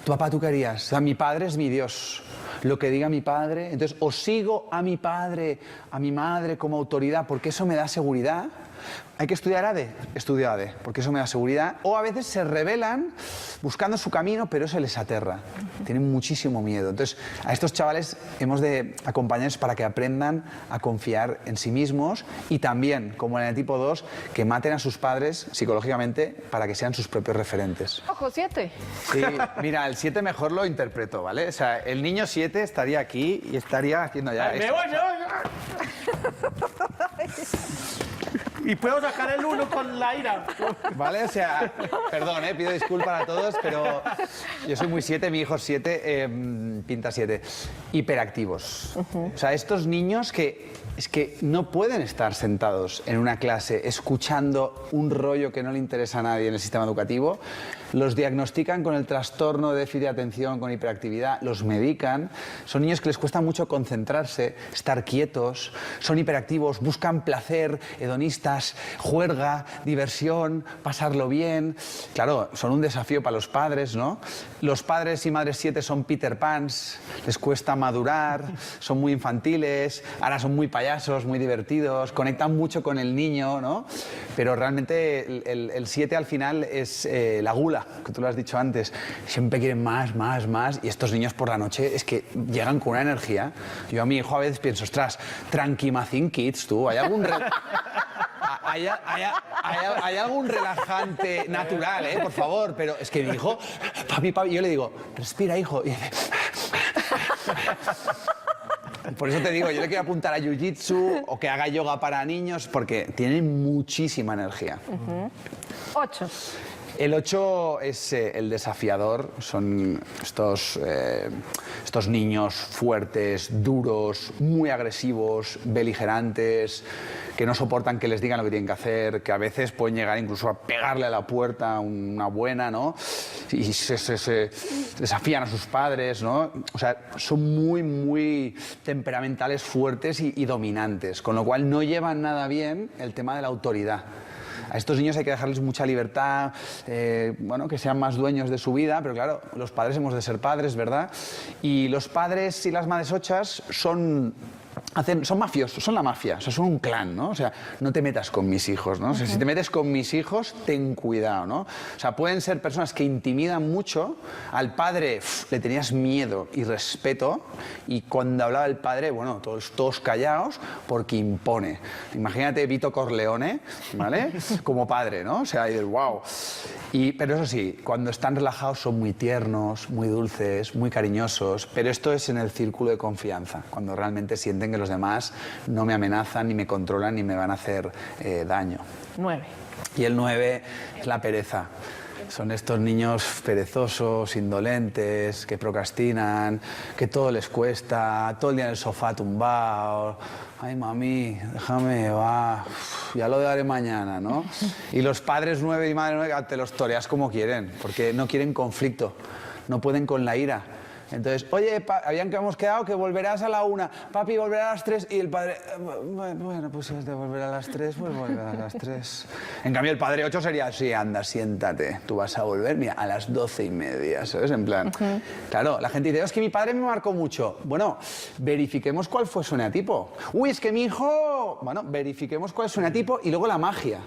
C: Tu papá, ¿tú qué harías? O sea, mi padre es mi Dios. Lo que diga mi padre, entonces o sigo a mi padre, a mi madre como autoridad, porque eso me da seguridad. ¿Hay que estudiar ADE? Estudio ADE, porque eso me da seguridad. O a veces se rebelan buscando su camino, pero eso les aterra. Tienen muchísimo miedo. Entonces, a estos chavales hemos de acompañarles para que aprendan a confiar en sí mismos y también, como en el tipo 2, que maten a sus padres psicológicamente para que sean sus propios referentes.
D: Ojo, 7.
C: Sí, mira, el 7 mejor lo interpreto, ¿vale? O sea, el niño 7 estaría aquí y estaría haciendo ya esto.
B: Me voy. Y puedo sacar el 1 con la ira.
C: ¿Vale? O sea, perdón, pido disculpas a todos, pero yo soy muy 7, mi hijo es 7, pinta 7. Hiperactivos. O sea, estos niños que es que no pueden estar sentados en una clase escuchando un rollo que no le interesa a nadie en el sistema educativo. Los diagnostican con el trastorno de déficit de atención, con hiperactividad, los medican. Son niños que les cuesta mucho concentrarse, estar quietos, son hiperactivos, buscan placer, hedonistas, juerga, diversión, pasarlo bien. Claro, son un desafío para los padres, ¿no? Los padres y madres 7 son Peter Pans, les cuesta madurar, son muy infantiles, ahora son muy payasos, muy divertidos, conectan mucho con el niño, ¿no? Pero realmente el 7 al final es la gula, que tú lo has dicho antes. Siempre quieren más, y estos niños por la noche es que llegan con una energía. Yo a mi hijo a veces pienso, ostras, tranquimacín kids, tú, ¿hay algún... Hay algún relajante natural, por favor, pero es que mi hijo, papi, yo le digo, respira, hijo, y dice... Por eso te digo, yo le quiero apuntar a Jiu-Jitsu o que haga yoga para niños porque tienen muchísima energía.
D: 8.
C: El 8 es el desafiador, son estos niños fuertes, duros, muy agresivos, beligerantes, que no soportan que les digan lo que tienen que hacer, que a veces pueden llegar incluso a pegarle a la puerta una buena, ¿no? Y se desafían a sus padres, ¿no? O sea, son muy, muy temperamentales, fuertes y dominantes, con lo cual no llevan nada bien el tema de la autoridad. A estos niños hay que dejarles mucha libertad, bueno, que sean más dueños de su vida, pero claro, los padres hemos de ser padres, ¿verdad? Y los padres y las madres 8 son mafiosos, son la mafia, o sea, son un clan, ¿no? O sea, no te metas con mis hijos, ¿no? O sea, si te metes con mis hijos, ten cuidado, ¿no? O sea, pueden ser personas que intimidan mucho. Al padre le tenías miedo y respeto, y cuando hablaba el padre, bueno, todos callados, porque impone. Imagínate Vito Corleone, ¿vale? Como padre, ¿no? O sea, y del wow. Pero eso sí, cuando están relajados son muy tiernos, muy dulces, muy cariñosos, pero esto es en el círculo de confianza, cuando realmente sienten que los demás no me amenazan, ni me controlan, ni me van a hacer daño.
D: 9.
C: Y el 9 es la pereza. Son estos niños perezosos, indolentes, que procrastinan, que todo les cuesta, todo el día en el sofá tumbado. Ay, mami, déjame, va, ya lo haré mañana, ¿no? Y los padres 9 y madre 9 te los toreas como quieren, porque no quieren conflicto, no pueden con la ira. Entonces, oye, habíamos quedado que volverás a la 1, papi, volverá a las 3, y el padre, bueno, pues si has de volver a las 3, pues volverá a las 3. En cambio, el padre 8 sería, sí, anda, siéntate, tú vas a volver, mira, a las 12:30, ¿sabes? En plan, claro, la gente dice, es que mi padre me marcó mucho. Bueno, verifiquemos cuál fue su eneatipo. Uy, es que mi hijo... Bueno, verifiquemos cuál es su eneatipo y luego la magia.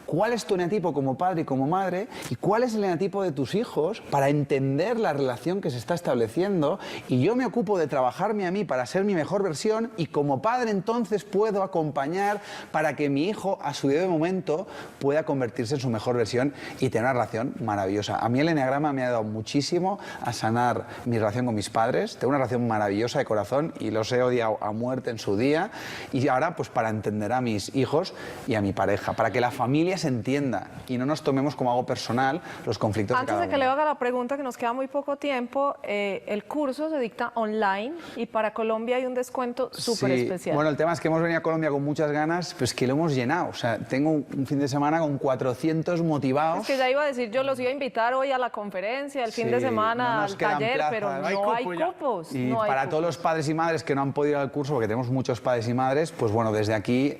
C: ¿Cuál es tu eneatipo como padre y como madre? ¿Y cuál es el eneatipo de tus hijos para entender la relación que se está estableciendo? Y yo me ocupo de trabajarme a mí para ser mi mejor versión y como padre entonces puedo acompañar para que mi hijo a su debido momento pueda convertirse en su mejor versión y tener una relación maravillosa. A mí el eneagrama me ha dado muchísimo a sanar mi relación con mis padres. Tengo una relación maravillosa de corazón y los he odiado a muerte en su día. Y ahora pues para entender a mis hijos y a mi pareja, para que la familia familia se entienda y no nos tomemos como algo personal los conflictos de
D: Antes
C: cada
D: de que
C: uno.
D: le haga la pregunta, que nos queda muy poco tiempo, el curso se dicta online y para Colombia hay un descuento súper
C: Sí,
D: especial.
C: bueno, el tema es que hemos venido a Colombia con muchas ganas, pues que lo hemos llenado. O sea, tengo un fin de semana con 400 motivados.
D: Es que ya iba a decir, yo los iba a invitar hoy a la conferencia, el fin de
C: Sí, no
D: semana
C: nos
D: al
C: quedan
D: taller,
C: plazas.
D: pero
C: No
B: hay
D: no hay
B: cupo ya.
D: cupos.
C: Y
D: no hay
C: para
D: cupos.
C: todos los padres y madres que no han podido ir al curso, porque tenemos muchos padres y madres, pues bueno, desde aquí,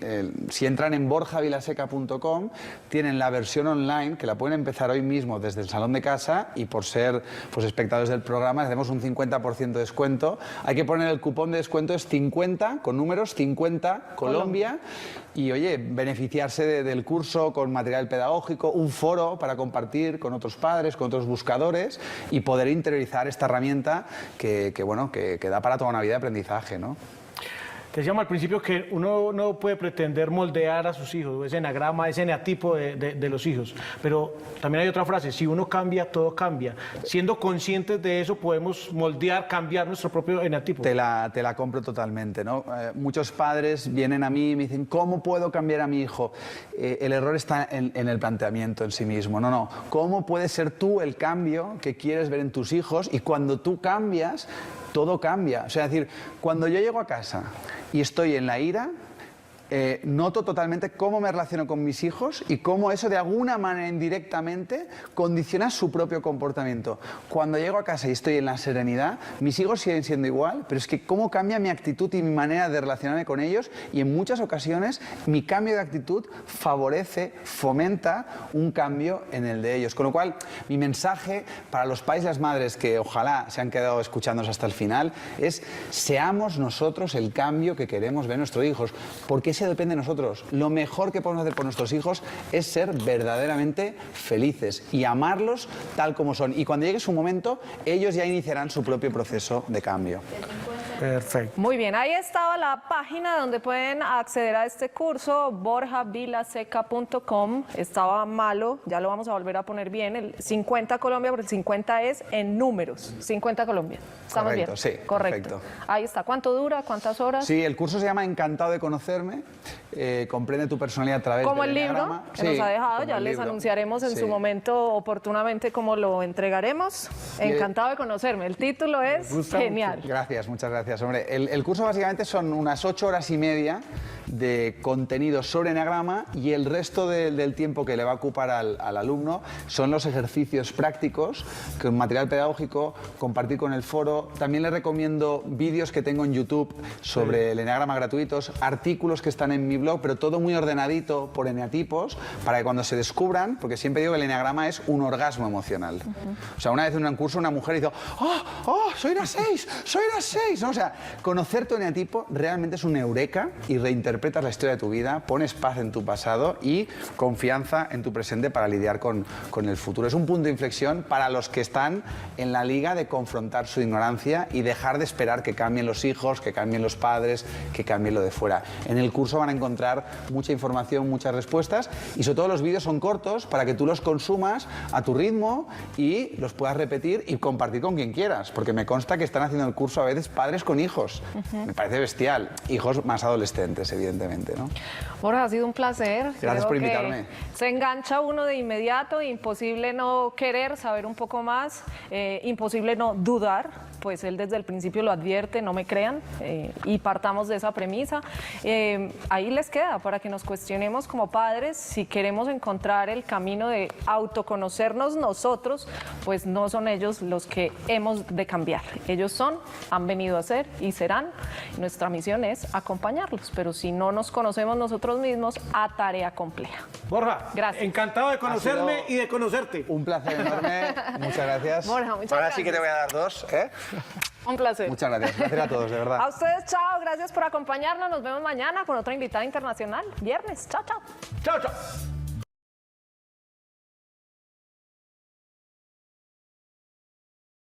C: si entran en borjavilaseca.com, tienen la versión online, que la pueden empezar hoy mismo desde el salón de casa, y por ser pues, espectadores del programa, les damos un 50% de descuento. Hay que poner el cupón de descuento, es 50, con números, 50 Colombia. Y oye, beneficiarse del curso con material pedagógico, un foro para compartir con otros padres, con otros buscadores y poder interiorizar esta herramienta que da para toda una vida de aprendizaje, ¿no?
B: Decíamos al principio que uno no puede pretender moldear a sus hijos, ese enagrama, ese eneatipo de los hijos. Pero también hay otra frase, si uno cambia, todo cambia. Siendo conscientes de eso, podemos moldear, cambiar nuestro propio eneatipo.
C: Te la compro totalmente, ¿no? Muchos padres vienen a mí y me dicen, ¿cómo puedo cambiar a mi hijo? El error está en el planteamiento en sí mismo. No. ¿Cómo puedes ser tú el cambio que quieres ver en tus hijos? Y cuando tú cambias, todo cambia. O sea, es decir, cuando yo llego a casa y estoy en la ira, noto totalmente cómo me relaciono con mis hijos y cómo eso de alguna manera indirectamente condiciona su propio comportamiento. Cuando llego a casa y estoy en la serenidad, mis hijos siguen siendo igual, pero es que cómo cambia mi actitud y mi manera de relacionarme con ellos, y en muchas ocasiones mi cambio de actitud favorece, fomenta un cambio en el de ellos. Con lo cual, mi mensaje para los padres y las madres que ojalá se han quedado escuchándonos hasta el final es: seamos nosotros el cambio que queremos ver en nuestros hijos, porque depende de nosotros. Lo mejor que podemos hacer por nuestros hijos es ser verdaderamente felices y amarlos tal como son. Y cuando llegue su momento, ellos ya iniciarán su propio proceso de cambio.
B: Perfecto.
D: Muy bien, ahí estaba la página donde pueden acceder a este curso, borjavilaseca.com. Estaba malo, ya lo vamos a volver a poner bien, el 50 Colombia, porque el 50 es en números, 50 Colombia. ¿Estamos
C: Correcto,
D: bien?
C: sí,
D: Correcto.
C: perfecto.
D: Ahí está, ¿cuánto dura? ¿Cuántas horas?
C: Sí, el curso se llama Encantado de conocerme, comprende tu personalidad a través
D: Como
C: del
D: el libro
C: eneagrama.
D: que nos ha dejado,
C: como
D: ya
C: el
D: les
C: libro.
D: anunciaremos en
C: Sí.
D: su momento oportunamente cómo lo entregaremos. Encantado de conocerme, el título es genial.
C: Gracias, muchas gracias. Hombre, el curso básicamente son unas 8 horas y media de contenido sobre eneagrama, y el resto del tiempo que le va a ocupar al alumno son los ejercicios prácticos, con material pedagógico, compartir con el foro. También le recomiendo vídeos que tengo en YouTube sobre el eneagrama gratuitos, artículos que están en mi blog, pero todo muy ordenadito por eneatipos, para que cuando se descubran, porque siempre digo que el eneagrama es un orgasmo emocional. O sea, una vez en un curso una mujer dice, ¡oh, soy una 6, soy una 6! ¿No? O sea, conocer tu eneatipo realmente es un eureka, y reinterpretas la historia de tu vida, pones paz en tu pasado y confianza en tu presente para lidiar con el futuro. Es un punto de inflexión para los que están en la liga de confrontar su ignorancia y dejar de esperar que cambien los hijos, que cambien los padres, que cambien lo de fuera. En el curso van a encontrar mucha información, muchas respuestas, y sobre todo los vídeos son cortos para que tú los consumas a tu ritmo y los puedas repetir y compartir con quien quieras, porque me consta que están haciendo el curso a veces padres con hijos. Me parece bestial. Hijos más adolescentes, evidentemente, ¿no?
D: Borja, ha sido un placer.
C: Gracias
D: Creo
C: por
D: que
C: invitarme.
D: Se engancha uno de inmediato, imposible no querer saber un poco más, imposible no dudar, pues él desde el principio lo advierte, no me crean, y partamos de esa premisa. Ahí les queda para que nos cuestionemos como padres si queremos encontrar el camino de autoconocernos nosotros, pues no son ellos los que hemos de cambiar. Ellos han venido a ser y serán. Nuestra misión es acompañarlos, pero si no nos conocemos nosotros mismos, a tarea compleja.
B: Borja,
D: Gracias.
B: encantado de conocerme y de conocerte.
C: Un placer enorme. Muchas gracias.
D: Borja, muchas
C: Ahora
D: gracias.
C: sí que te voy a dar 2, ¿eh?
D: Un placer.
C: Muchas gracias. Gracias a todos, de verdad.
D: A ustedes, chao, gracias por acompañarnos. Nos vemos mañana con otra invitada internacional. Viernes, chao, chao.
B: Chao, chao.